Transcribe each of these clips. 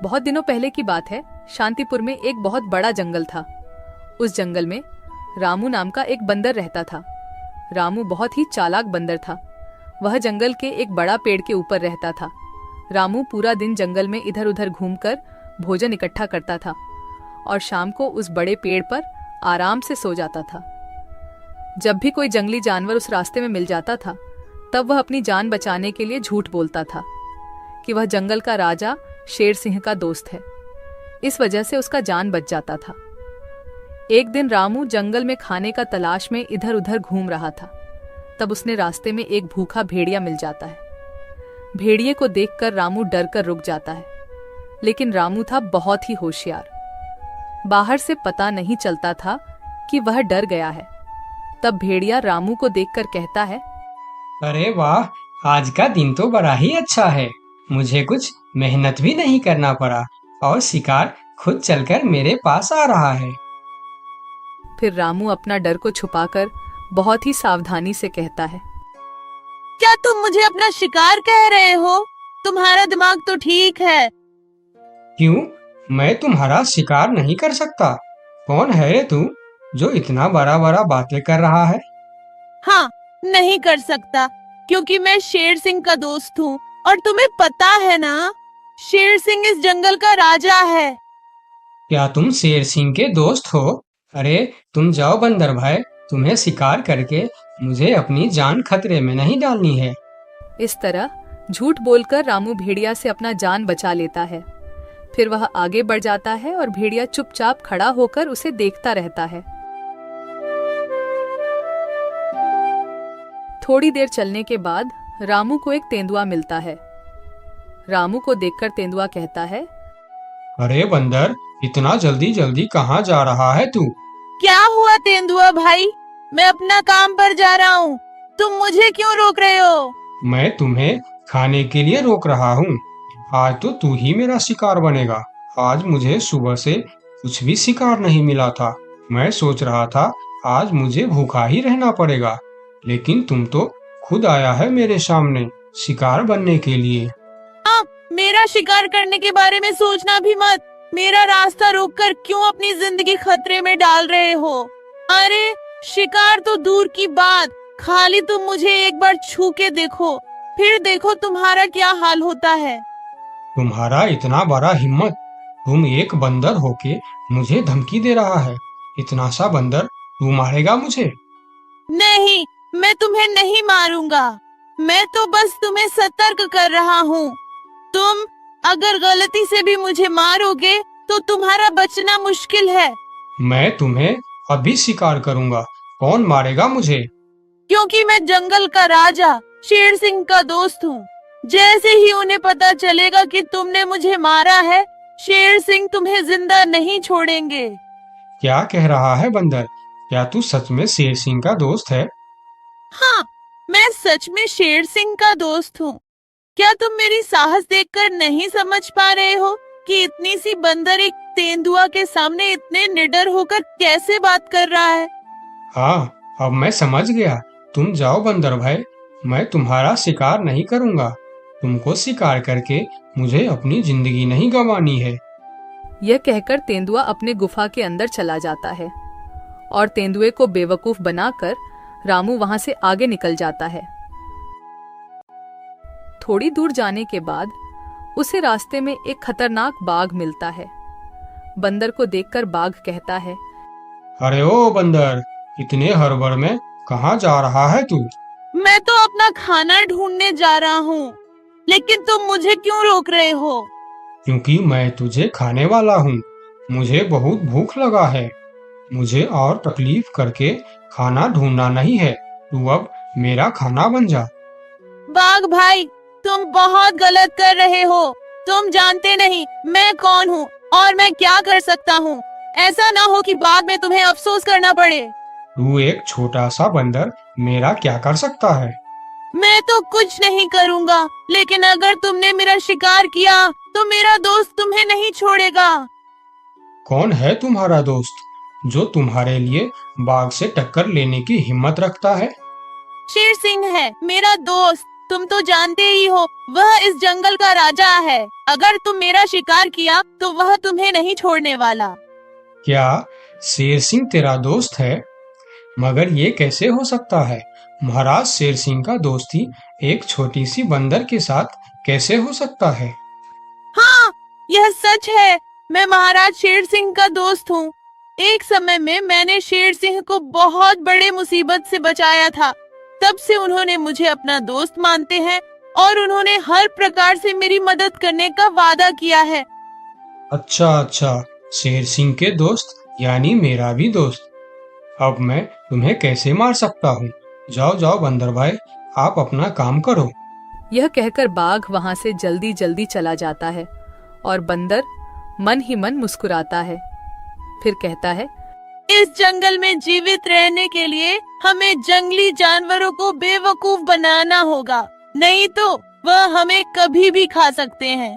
बहुत दिनों पहले की बात है। शांतिपुर में एक बहुत बड़ा जंगल था। उस जंगल में रामू नाम का एक बंदर रहता था। रामू बहुत ही चालाक बंदर था। वह जंगल के एक बड़ा पेड़ के ऊपर रहता था। रामू पूरा दिन जंगल में इधर उधर घूमकर भोजन इकट्ठा करता था और शाम को उस बड़े पेड़ पर आराम से सो जाता था। जब भी कोई जंगली जानवर उस रास्ते में मिल जाता था, तब वह अपनी जान बचाने के लिए झूठ बोलता था कि वह जंगल का राजा शेर सिंह का दोस्त है। इस वजह से उसका जान बच जाता था। एक दिन रामू जंगल में खाने का तलाश में इधर उधर घूम रहा था। तब उसने रास्ते में एक भूखा भेड़िया मिल जाता है। भेड़िए को देखकर रामू डर कर रुक जाता है, लेकिन रामू था बहुत ही होशियार। बाहर से पता नहीं चलता था कि वह डर गया है। तब भेड़िया रामू को देखकर कहता है, अरे वाह, आज का दिन तो बड़ा ही अच्छा है। मुझे कुछ मेहनत भी नहीं करना पड़ा और शिकार खुद चलकर मेरे पास आ रहा है। फिर रामू अपना डर को छुपाकर बहुत ही सावधानी से कहता है, क्या तुम मुझे अपना शिकार कह रहे हो? तुम्हारा दिमाग तो ठीक है। क्यों? मैं तुम्हारा शिकार नहीं कर सकता। कौन है रे तू जो इतना बड़ा बड़ा बातें कर रहा है? हाँ, नहीं कर सकता, क्योंकि मैं शेर सिंह का दोस्त हूँ और तुम्हें पता है ना, शेर सिंह इस जंगल का राजा है। क्या तुम शेर सिंह के दोस्त हो? अरे तुम जाओ बंदर भाई, तुम्हें शिकार करके मुझे अपनी जान खतरे में नहीं डालनी है। इस तरह झूठ बोलकर रामू भेड़िया से अपना जान बचा लेता है। फिर वह आगे बढ़ जाता है और भेड़िया चुपचाप खड़ा होकर उसे देखता रहता है। थोड़ी देर चलने के बाद रामू को एक तेंदुआ मिलता है। रामू को देखकर तेंदुआ कहता है, अरे बंदर, इतना जल्दी जल्दी कहाँ जा रहा है तू? क्या हुआ तेंदुआ भाई? मैं अपना काम पर जा रहा हूँ, तुम मुझे क्यों रोक रहे हो? मैं तुम्हें खाने के लिए रोक रहा हूँ। आज तो तू ही मेरा शिकार बनेगा। आज मुझे सुबह से कुछ भी शिकार नहीं मिला था। मैं सोच रहा था आज मुझे भूखा ही रहना पड़ेगा, लेकिन तुम तो खुद आया है मेरे सामने शिकार बनने के लिए। मेरा शिकार करने के बारे में सोचना भी मत। मेरा रास्ता रोककर क्यों अपनी जिंदगी खतरे में डाल रहे हो? अरे शिकार तो दूर की बात, खाली तुम मुझे एक बार छू के देखो, फिर देखो तुम्हारा क्या हाल होता है। तुम्हारा इतना बड़ा हिम्मत! तुम एक बंदर होके मुझे धमकी दे रहा है। इतना सा बंदर तू मारेगा मुझे? नहीं, मैं तुम्हें नहीं मारूंगा। मैं तो बस तुम्हें सतर्क कर रहा हूँ। तुम अगर गलती से भी मुझे मारोगे तो तुम्हारा बचना मुश्किल है। मैं तुम्हें अभी शिकार करूंगा। कौन मारेगा मुझे? क्योंकि मैं जंगल का राजा शेर सिंह का दोस्त हूँ। जैसे ही उन्हें पता चलेगा कि तुमने मुझे मारा है, शेर सिंह तुम्हें जिंदा नहीं छोड़ेंगे। क्या कह रहा है बंदर? क्या तू सच में शेर सिंह का दोस्त है? हाँ, मैं सच में शेर सिंह का दोस्त हूँ। क्या तुम मेरी साहस देखकर नहीं समझ पा रहे हो कि इतनी सी बंदर एक तेंदुआ के सामने इतने निडर होकर कैसे बात कर रहा है? हाँ, अब मैं समझ गया। तुम जाओ बंदर भाई, मैं तुम्हारा शिकार नहीं करूंगा। तुमको शिकार करके मुझे अपनी जिंदगी नहीं गंवानी है। यह कहकर तेंदुआ अपने गुफा के अंदर चला जाता है और तेंदुए को बेवकूफ बनाकर रामू वहां से आगे निकल जाता है। थोड़ी दूर जाने के बाद उसे रास्ते में एक खतरनाक बाघ मिलता है। बंदर को देखकर बाघ कहता है, अरे ओ बंदर, इतने हड़बड़ में कहाँ जा रहा है तू? मैं तो अपना खाना ढूंढने जा रहा हूँ, लेकिन तुम मुझे क्यों रोक रहे हो? क्योंकि मैं तुझे खाने वाला हूँ। मुझे बहुत भूख लगा है। मुझे और तकलीफ करके खाना ढूंढना नहीं है। तू अब मेरा खाना बन जा। बाघ भाई, तुम बहुत गलत कर रहे हो। तुम जानते नहीं मैं कौन हूँ और मैं क्या कर सकता हूँ। ऐसा ना हो कि बाद में तुम्हें अफसोस करना पड़े। तू एक छोटा सा बंदर मेरा क्या कर सकता है? मैं तो कुछ नहीं करूँगा, लेकिन अगर तुमने मेरा शिकार किया तो मेरा दोस्त तुम्हें नहीं छोड़ेगा। कौन है तुम्हारा दोस्त जो तुम्हारे लिए बाघ से टक्कर लेने की हिम्मत रखता है? शेर सिंह है मेरा दोस्त। तुम तो जानते ही हो वह इस जंगल का राजा है। अगर तुम मेरा शिकार किया तो वह तुम्हें नहीं छोड़ने वाला। क्या शेर सिंह तेरा दोस्त है? मगर ये कैसे हो सकता है? महाराज शेर सिंह का दोस्ती एक छोटी सी बंदर के साथ कैसे हो सकता है? हाँ, यह सच है। मैं महाराज शेर सिंह का दोस्त हूँ। एक समय में मैंने शेर सिंह को बहुत बड़े मुसीबत से बचाया था। तब से उन्होंने मुझे अपना दोस्त मानते हैं और उन्होंने हर प्रकार से मेरी मदद करने का वादा किया है। अच्छा, शेर सिंह के दोस्त यानी मेरा भी दोस्त। अब मैं तुम्हें कैसे मार सकता हूँ? जाओ बंदर भाई, आप अपना काम करो। यह कहकर बाघ वहां से जल्दी जल्दी चला जाता है और बंदर मन ही मन मुस्कुराता है। फिर कहता है, इस जंगल में जीवित रहने के लिए हमें जंगली जानवरों को बेवकूफ बनाना होगा, नहीं तो वह हमें कभी भी खा सकते हैं।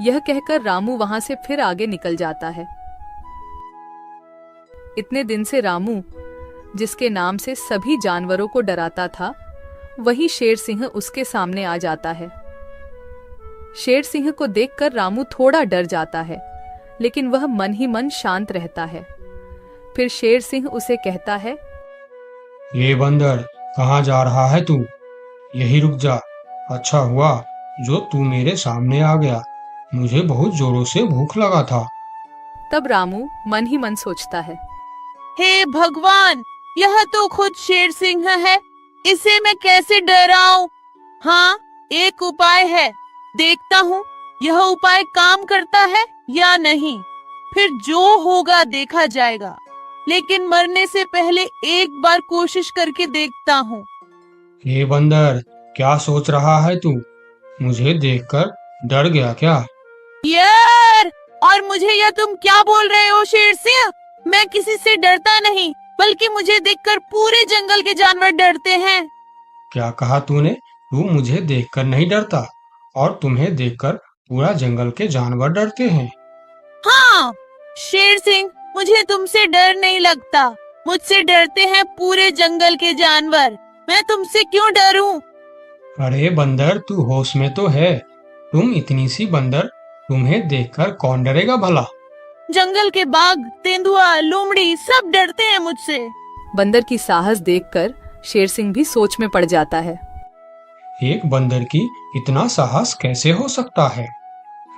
यह कहकर रामू वहां से फिर आगे निकल जाता है। इतने दिन से रामू, जिसके नाम से सभी जानवरों को डराता था, वही शेर सिंह उसके सामने आ जाता है। शेर सिंह को देखकर रामू थोड़ा डर जाता है, लेकिन वह मन ही मन शांत रहता है। फिर शेर सिंह उसे कहता है, ये बंदर, कहाँ जा रहा है तू? यही रुक जा। अच्छा हुआ जो तू मेरे सामने आ गया, मुझे बहुत जोरों से भूख लगा था। तब रामू मन ही मन सोचता है, हे भगवान, यह तो खुद शेर सिंह है, इसे मैं कैसे डराऊं? हाँ, एक उपाय है, देखता हूँ यह उपाय काम करता है या नहीं। फिर जो होगा देखा जाएगा, लेकिन मरने से पहले एक बार कोशिश करके देखता हूँ। ये बंदर, क्या सोच रहा है तू? मुझे देखकर डर गया क्या? यार, और मुझे यह तुम क्या बोल रहे हो शेर सिंह? मैं किसी से डरता नहीं, बल्कि मुझे देखकर पूरे जंगल के जानवर डरते हैं। क्या कहा तूने? तू मुझे देखकर नहीं डरता और तुम्हें देखकर पूरा जंगल के जानवर डरते हैं? हाँ शेर सिंह, मुझे तुमसे डर नहीं लगता, मुझसे डरते हैं पूरे जंगल के जानवर। मैं तुमसे क्यों डरूं? अरे बंदर, तू होश में तो है? तुम इतनी सी बंदर, तुम्हें देखकर कौन डरेगा भला? जंगल के बाघ, तेंदुआ, लोमड़ी सब डरते हैं मुझसे। बंदर की साहस देखकर शेर सिंह भी सोच में पड़ जाता है। एक बंदर की इतना साहस कैसे हो सकता है?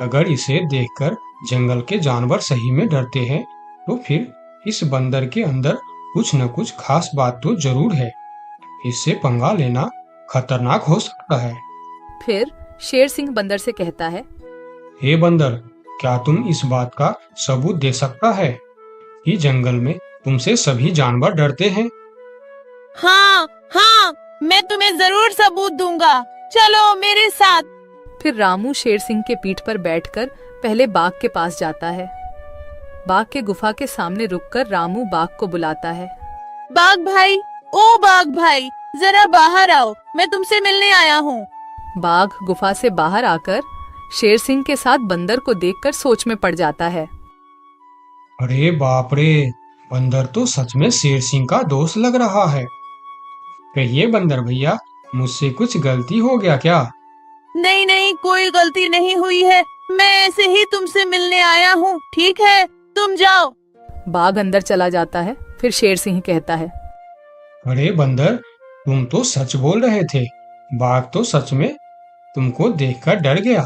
अगर इसे देखकर जंगल के जानवर सही में डरते हैं, तो फिर इस बंदर के अंदर कुछ न कुछ खास बात तो जरूर है। इससे पंगा लेना खतरनाक हो सकता है। फिर शेर सिंह बंदर से कहता है, हे बंदर, क्या तुम इस बात का सबूत दे सकता है कि जंगल में तुमसे सभी जानवर डरते हैं? हाँ, मैं तुम्हें जरूर सबूत दूंगा, चलो मेरे साथ। फिर रामू शेर सिंह के पीठ पर बैठकर पहले बाघ के पास जाता है। बाघ के गुफा के सामने रुककर रामू बाघ को बुलाता है। बाघ भाई, ओ बाघ भाई, जरा बाहर आओ, मैं तुमसे मिलने आया हूँ। बाघ गुफा से बाहर आकर शेर सिंह के साथ बंदर को देखकर सोच में पड़ जाता है। अरे बाप रे, बंदर तो सच में शेर सिंह का दोस्त लग रहा है। कहिए बंदर भैया, मुझसे कुछ गलती हो गया क्या? नहीं, कोई गलती नहीं हुई है, मैं ऐसे ही तुमसे मिलने आया हूँ, ठीक है, तुम जाओ। बाघ अंदर चला जाता है। फिर शेर सिंह कहता है, अरे बंदर, तुम तो सच बोल रहे थे। बाघ तो सच में तुमको देखकर डर गया।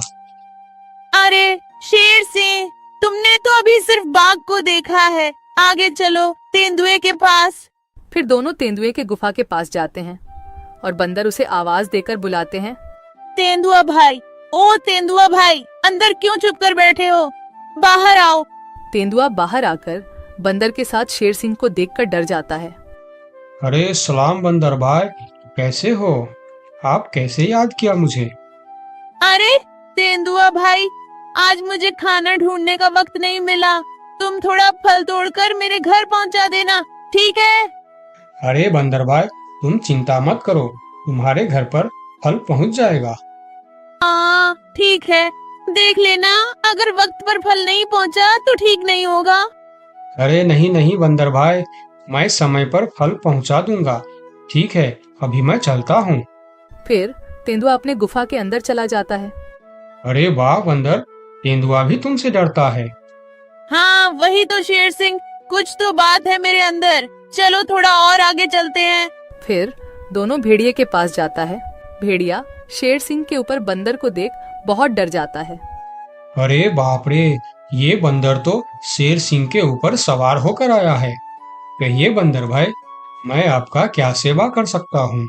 अरे शेर सिंह, तुमने तो अभी सिर्फ बाघ को देखा है, आगे चलो तेंदुए के पास। फिर दोनों तेंदुए के गुफा के पास जाते हैं और बंदर उसे आवाज देकर बुलाते हैं, तेंदुआ भाई, ओ तेंदुआ भाई, अंदर क्यों चुप कर बैठे हो, बाहर आओ। तेंदुआ बाहर आकर बंदर के साथ शेर सिंह को देखकर डर जाता है। अरे सलाम बंदर भाई, कैसे हो? आप कैसे याद किया मुझे? अरे तेंदुआ भाई, आज मुझे खाना ढूंढने का वक्त नहीं मिला, तुम थोड़ा फल तोड़कर मेरे घर पहुंचा देना, ठीक है? अरे बंदर भाई, तुम चिंता मत करो, तुम्हारे घर पर फल पहुंच जाएगा। हाँ ठीक है, देख लेना, अगर वक्त पर फल नहीं पहुंचा तो ठीक नहीं होगा। अरे नहीं बंदर भाई, मैं समय पर फल पहुंचा दूंगा। ठीक है, अभी मैं चलता हूँ। फिर तेंदुआ अपने गुफा के अंदर चला जाता है। अरे वाह बंदर, तेंदुआ भी तुमसे डरता है। हाँ वही तो शेर सिंह, कुछ तो बात है मेरे अंदर। चलो थोड़ा और आगे चलते हैं। फिर दोनों भेड़िए के पास जाता है। भेड़िया शेर सिंह के ऊपर बंदर को देख बहुत डर जाता है। अरे बाप रे, ये बंदर तो शेर सिंह के ऊपर सवार होकर आया है। कहिए बंदर भाई, मैं आपका क्या सेवा कर सकता हूँ?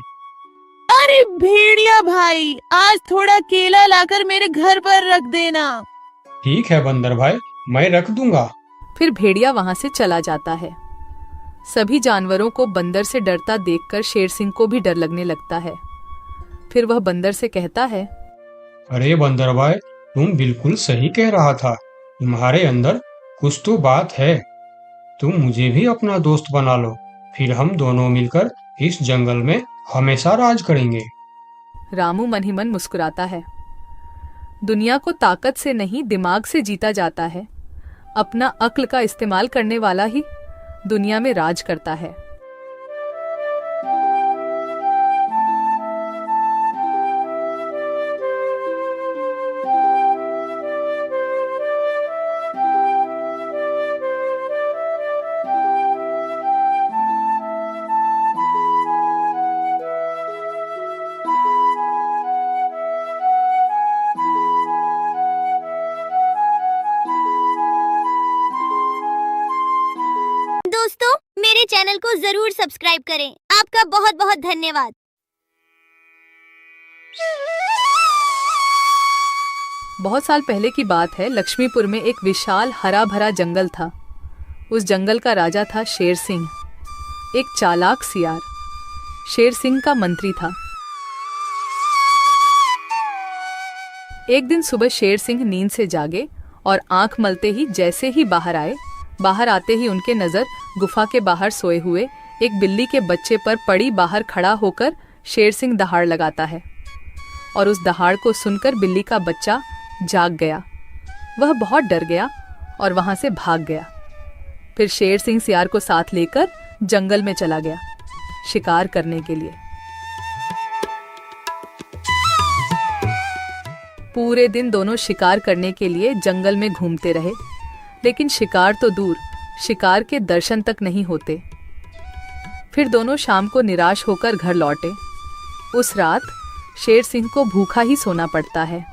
अरे भेड़िया भाई, आज थोड़ा केला लाकर मेरे घर पर रख देना। ठीक है बंदर भाई, मैं रख दूंगा। फिर भेड़िया वहां से चला जाता है। सभी जानवरों को बंदर से डरता देखकर शेर सिंह को भी डर लगने लगता है। फिर वह बंदर से कहता है, अरे बंदर भाई, तुम बिल्कुल सही कह रहा था। तुम्हारे अंदर कुछ तो बात है। तुम मुझे भी अपना दोस्त बना लो, फिर हम दोनों मिलकर इस जंगल में हमेशा राज करेंगे। रामू मन ही मन मुस्कुराता है। दुनिया को ताकत से नहीं दिमाग से जीता जाता है। अपना अक्ल का इस्तेमाल करने वाला ही दुनिया में राज करता है। दोस्तों, मेरे चैनल को जरूर सब्सक्राइब करें। आपका बहुत बहुत धन्यवाद। बहुत साल पहले की बात है। लक्ष्मीपुर में एक विशाल हरा भरा जंगल था। उस जंगल का राजा था शेर सिंह, एक चालाक सियार। शेर सिंह का मंत्री था। एक दिन सुबह शेर सिंह नींद से जागे और आंख मलते ही जैसे ही बाहर आए, बाहर आते ही उनके नजर गुफा के बाहर सोए हुए एक बिल्ली के बच्चे पर पड़ी। बाहर खड़ा होकर शेर सिंह दहाड़ लगाता है और उस दहाड़ को सुनकर बिल्ली का बच्चा जाग गया। वह बहुत डर गया और वहां से भाग गया। फिर शेर सिंह सियार को साथ लेकर जंगल में चला गया शिकार करने के लिए। पूरे दिन दोनों शिकार करने के लिए जंगल में घूमते रहे, लेकिन शिकार तो दूर, शिकार के दर्शन तक नहीं होते। फिर दोनों शाम को निराश होकर घर लौटे। उस रात शेर सिंह को भूखा ही सोना पड़ता है।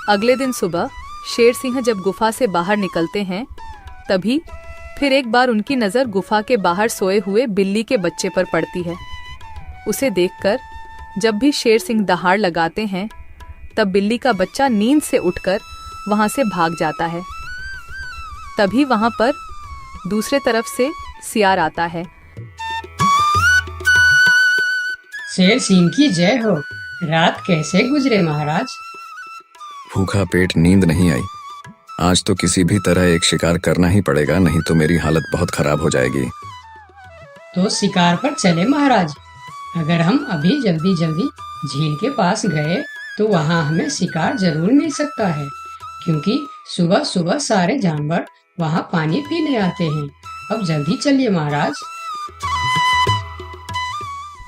अगले दिन सुबह शेर सिंह जब गुफा से बाहर निकलते हैं, तभी फिर एक बार उनकी नजर गुफा के बाहर सोए हुए बिल्ली के बच्चे पर पड़ती है। उसे देखकर जब भी शेर सिंह दहाड़ लगाते हैं, तब बिल्ली का बच्चा नींद से उठकर वहां से भाग जाता है। तभी वहां पर दूसरे तरफ से सियार आता है। शेर सिंह की जय हो। रात कैसे गुजरे महाराज? भूखा पेट, नींद नहीं आई। आज तो किसी भी तरह एक शिकार करना ही पड़ेगा, नहीं तो मेरी हालत बहुत खराब हो जाएगी। तो शिकार पर चले महाराज। अगर हम अभी जल्दी जल्दी झील के पास गए तो वहाँ हमें शिकार जरूर मिल सकता है, क्योंकि सुबह सुबह सारे जानवर वहाँ पानी पीने आते हैं। अब जल्दी चलिए महाराज।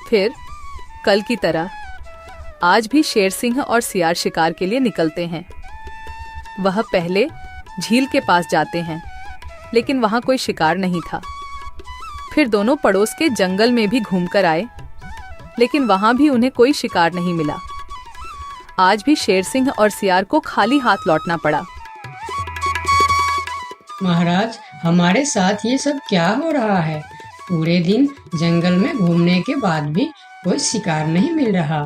फिर कल की तरह आज भी शेर सिंह और सियार शिकार के लिए निकलते हैं। वह पहले झील के पास जाते हैं, लेकिन वहां कोई शिकार नहीं था। फिर दोनों पड़ोस के जंगल में भी घूमकर आए, लेकिन वहां भी उन्हें कोई शिकार नहीं मिला। आज भी शेर सिंह और सियार को खाली हाथ लौटना पड़ा। महाराज, हमारे साथ ये सब क्या हो रहा है? पूरे दिन जंगल में घूमने के बाद भी कोई शिकार नहीं मिल रहा।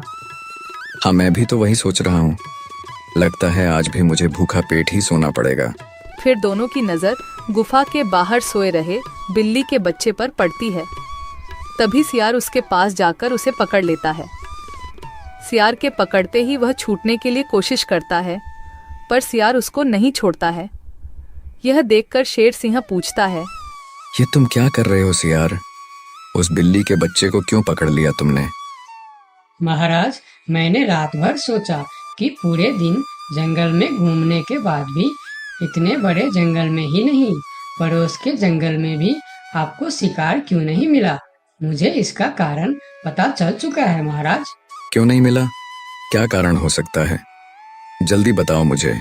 हाँ, मैं भी तो वही सोच रहा हूँ। लगता है आज भी मुझे भूखा पेट ही सोना पड़ेगा। फिर दोनों की नजर गुफा के बाहर सोए रहे बिल्ली के बच्चे पर पड़ती है। तभी सियार उसके पास जाकर उसे पकड़ लेता है। सियार के पकड़ते ही वह छूटने के लिए कोशिश करता है, पर सियार उसको नहीं छोड़ता है। यह देखकर शेर सिंह पूछता है, ये तुम क्या कर रहे हो सियार? उस बिल्ली के बच्चे को क्यों पकड़ लिया तुमने? महाराज, मैंने रात भर सोचा कि पूरे दिन जंगल में घूमने के बाद भी इतने बड़े जंगल में ही नहीं, पड़ोस के जंगल में भी आपको शिकार क्यों नहीं मिला। मुझे इसका कारण पता चल चुका है महाराज। क्यों नहीं मिला? क्या कारण हो सकता है? जल्दी बताओ मुझे।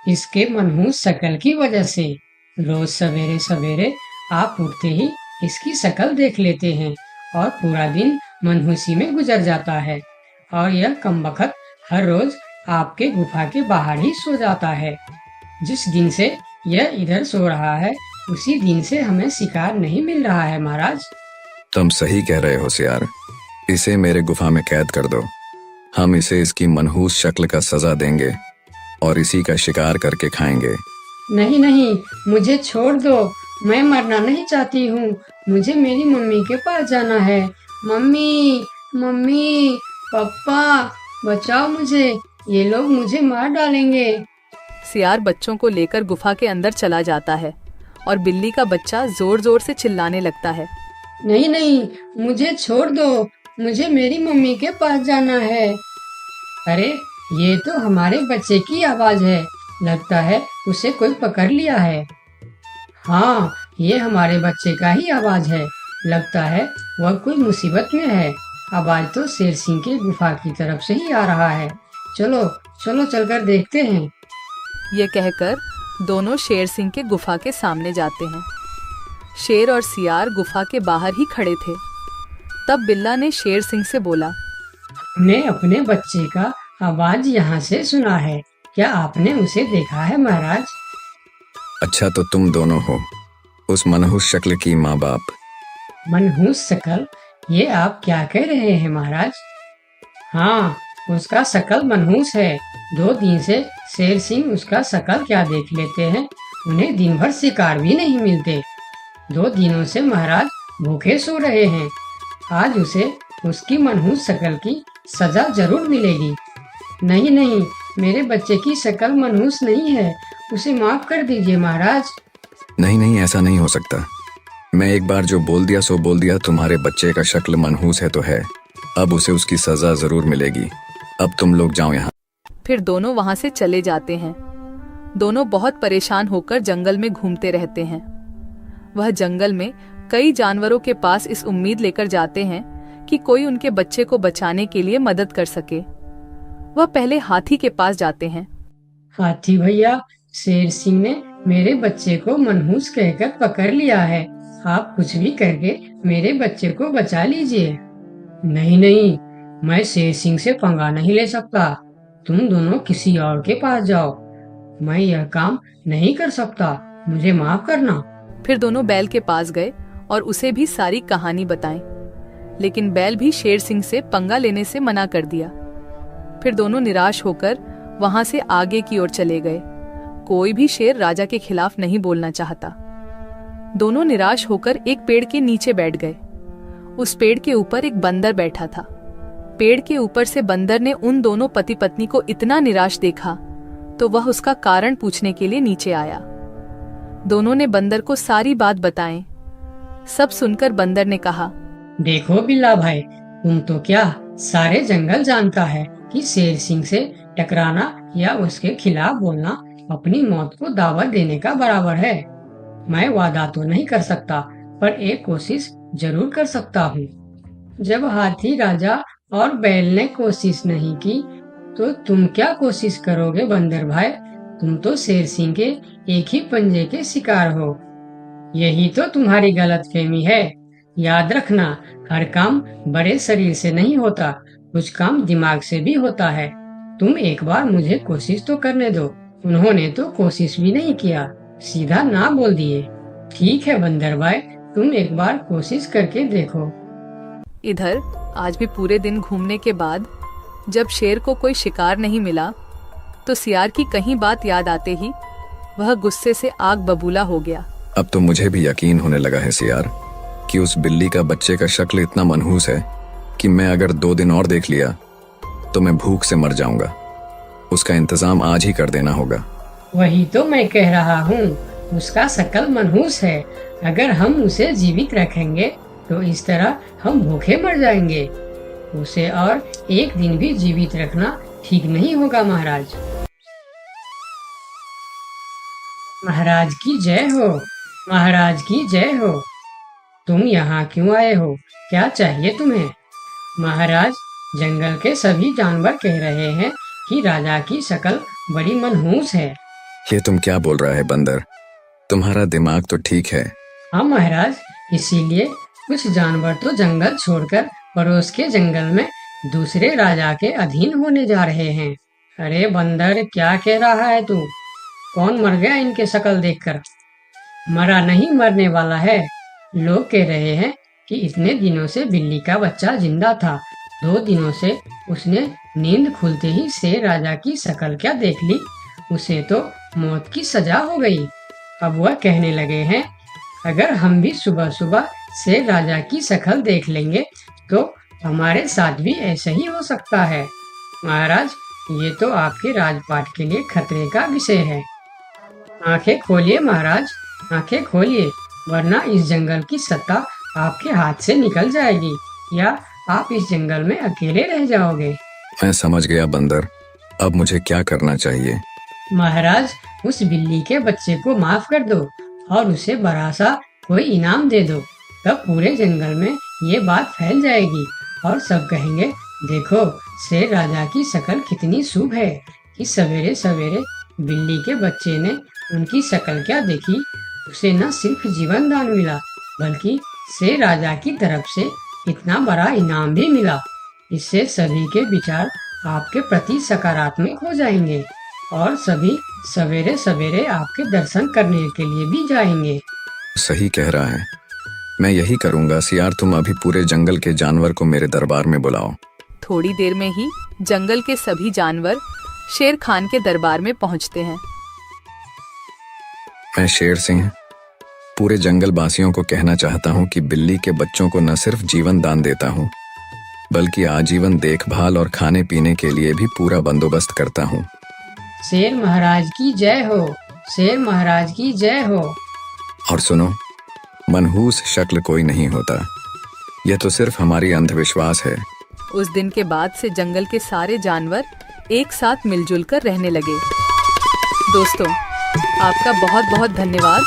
इसके मनहूस शक्ल की वजह से। रोज सवेरे सवेरे आप उठते ही इसकी शक्ल देख लेते हैं और पूरा दिन मनहूसी में गुजर जाता है। और यह कमबख्त हर रोज आपके गुफा के बाहर ही सो जाता है। जिस दिन से यह इधर सो रहा है उसी दिन से हमें शिकार नहीं मिल रहा है महाराज। तुम सही कह रहे हो सियार। इसे मेरे गुफा में कैद कर दो। हम इसे इसकी मनहूस शक्ल का सजा देंगे और इसी का शिकार करके खाएंगे। नहीं नहीं, मुझे छोड़ दो। मैं मरना नहीं चाहती हूँ। मुझे मेरी मम्मी के पास जाना है। मम्मी, मम्मी, पापा, बचाओ मुझे। ये लोग मुझे मार डालेंगे। सियार बच्चों को लेकर गुफा के अंदर चला जाता है और बिल्ली का बच्चा जोर जोर से चिल्लाने लगता है। नहीं नहीं, मुझे छोड़ दो। मुझे मेरी मम्मी के पास जाना है। अरे, ये तो हमारे बच्चे की आवाज है। लगता है उसे कोई पकड़ लिया है। हाँ, ये हमारे बच्चे का ही आवाज है। लगता है वह कोई मुसीबत में है। आवाज तो शेर सिंह के गुफा की तरफ से ही आ रहा है। चलो चलो चलकर देखते हैं। ये कहकर दोनों शेर सिंह के गुफा के सामने जाते हैं। शेर और सियार गुफा के बाहर ही खड़े थे। तब बिल्ला ने शेर सिंह से बोला, हमने अपने बच्चे का आवाज यहाँ से सुना है। क्या आपने उसे देखा है महाराज? अच्छा, तो तुम दोनों हो उस मनहूस शक्ल की माँ बाप। मनहूस शकल? ये आप क्या कह रहे हैं महाराज? हाँ, उसका शकल मनहूस है। 2 दिन से शेर सिंह उसका शकल क्या देख लेते हैं। उन्हें दिन भर शिकार भी नहीं मिलते। 2 दिनों से महाराज भूखे सो रहे हैं। आज उसे उसकी मनहूस शक्ल की सजा जरूर मिलेगी। नहीं नहीं, मेरे बच्चे की शक्ल मनहूस नहीं है। उसे माफ कर दीजिए महाराज। नहीं नहीं, ऐसा नहीं हो सकता। मैं एक बार जो बोल दिया सो बोल दिया। तुम्हारे बच्चे का शक्ल मनहूस है तो है। अब उसे उसकी सजा जरूर मिलेगी। अब तुम लोग जाओ यहाँ। फिर दोनों वहां से चले जाते हैं। दोनों बहुत परेशान होकर जंगल में घूमते रहते हैं। वह जंगल में कई जानवरों के पास इस उम्मीद लेकर जाते हैं कि कोई उनके बच्चे को बचाने के लिए मदद कर सके। वह पहले हाथी के पास जाते हैं। हाथी भैया, शेर सिंह ने मेरे बच्चे को मनहूस कहकर पकड़ लिया है। आप कुछ भी करके मेरे बच्चे को बचा लीजिए। नहीं नहीं, मैं शेर सिंह से पंगा नहीं ले सकता। तुम दोनों किसी और के पास जाओ। मैं यह काम नहीं कर सकता। मुझे माफ करना। फिर दोनों बैल के पास गए और उसे भी सारी कहानी बताई। लेकिन बैल भी शेर सिंह से पंगा लेने से मना कर दिया। फिर दोनों निराश होकर वहां से आगे की ओर चले गए। कोई भी शेर राजा के खिलाफ नहीं बोलना चाहता। दोनों निराश होकर एक पेड़ के नीचे बैठ गए। उस पेड़ के ऊपर एक बंदर बैठा था। पेड़ के ऊपर से बंदर ने उन दोनों पति पत्नी को इतना निराश देखा तो वह उसका कारण पूछने के लिए नीचे आया। दोनों ने बंदर को सारी बात बताई। सब सुनकर बंदर ने कहा, देखो बिल्ला भाई, तुम तो क्या सारे जंगल जानता है कि शेर सिंह से टकराना या उसके खिलाफ बोलना अपनी मौत को दावत देने का बराबर है। मैं वादा तो नहीं कर सकता, पर एक कोशिश जरूर कर सकता हूँ। जब हाथी राजा और बैल ने कोशिश नहीं की, तो तुम क्या कोशिश करोगे बंदर भाई? तुम तो शेर सिंह के एक ही पंजे के शिकार हो। यही तो तुम्हारी गलतफहमी है। याद रखना, हर काम बड़े शरीर से नहीं होता, कुछ काम दिमाग से भी होता है। तुम एक बार मुझे कोशिश तो करने दो। उन्होंने तो कोशिश भी नहीं किया, सीधा ना बोल दिए। ठीक है बंदर भाई, तुम एक बार कोशिश करके देखो। इधर आज भी पूरे दिन घूमने के बाद जब शेर को कोई शिकार नहीं मिला तो सियार की कहीं बात याद आते ही वह गुस्से से आग बबूला हो गया। अब तो मुझे भी यकीन होने लगा है सियार कि उस बिल्ली का बच्चे का शक्ल इतना मनहूस है कि मैं अगर 2 दिन और देख लिया तो मैं भूख से मर जाऊंगा। उसका इंतजाम आज ही कर देना होगा। वही तो मैं कह रहा हूँ, उसका शकल मनहूस है। अगर हम उसे जीवित रखेंगे तो इस तरह हम भूखे मर जाएंगे। उसे और एक दिन भी जीवित रखना ठीक नहीं होगा महाराज। महाराज की जय हो, महाराज की जय हो। तुम यहाँ क्यों आए हो? क्या चाहिए तुम्हें? महाराज, जंगल के सभी जानवर कह रहे हैं कि राजा की शक्ल बड़ी मनहूस है। ये तुम क्या बोल रहा है बंदर? तुम्हारा दिमाग तो ठीक है। हाँ महाराज, इसीलिए कुछ जानवर तो जंगल छोड़कर पड़ोस के जंगल में दूसरे राजा के अधीन होने जा रहे हैं। अरे बंदर, क्या कह रहा है तू? कौन मर गया इनके शक्ल देखकर? मरा नहीं, मरने वाला है। लोग कह रहे हैं कि इतने दिनों से बिल्ली का बच्चा जिंदा था। 2 दिनों से उसने नींद खुलते ही शेर राजा की शक्ल क्या देख ली, उसे तो मौत की सजा हो गई। अब वह कहने लगे हैं, अगर हम भी सुबह सुबह शेर राजा की शक्ल देख लेंगे तो हमारे साथ भी ऐसा ही हो सकता है। महाराज, ये तो आपके राजपाट के लिए खतरे का विषय है। आंखें खोलिए महाराज, आंखें खोलिए, वरना इस जंगल की सत्ता आपके हाथ से निकल जाएगी या आप इस जंगल में अकेले रह जाओगे। मैं समझ गया बंदर, अब मुझे क्या करना चाहिए? महाराज, उस बिल्ली के बच्चे को माफ कर दो और उसे बड़ा सा कोई इनाम दे दो। तब पूरे जंगल में ये बात फैल जाएगी और सब कहेंगे, देखो शेर राजा की शक्ल कितनी शुभ है कि सवेरे सवेरे बिल्ली के बच्चे ने उनकी शक्ल क्या देखी, उसे न सिर्फ जीवन दान मिला बल्कि शेर राजा की तरफ से इतना बड़ा इनाम भी मिला। इससे सभी के विचार आपके प्रति सकारात्मक हो जाएंगे और सभी सवेरे सवेरे आपके दर्शन करने के लिए भी जाएंगे। सही कह रहा है, मैं यही करूंगा। सियार, तुम अभी पूरे जंगल के जानवर को मेरे दरबार में बुलाओ। थोड़ी देर में ही जंगल के सभी जानवर शेर खान के दरबार में पहुंचते हैं। मैं शेर सिंह पूरे जंगल वासियों को कहना चाहता हूँ कि बिल्ली के बच्चों को न सिर्फ जीवन दान देता हूँ बल्कि आजीवन देखभाल और खाने पीने के लिए भी पूरा बंदोबस्त करता हूँ। शेर महाराज की जय हो, शेर महाराज की जय हो। और सुनो, मनहूस शक्ल कोई नहीं होता, यह तो सिर्फ हमारी अंधविश्वास है। उस दिन के बाद से जंगल के सारे जानवर एक साथ मिलजुल कर रहने लगे। दोस्तों, आपका बहुत बहुत धन्यवाद।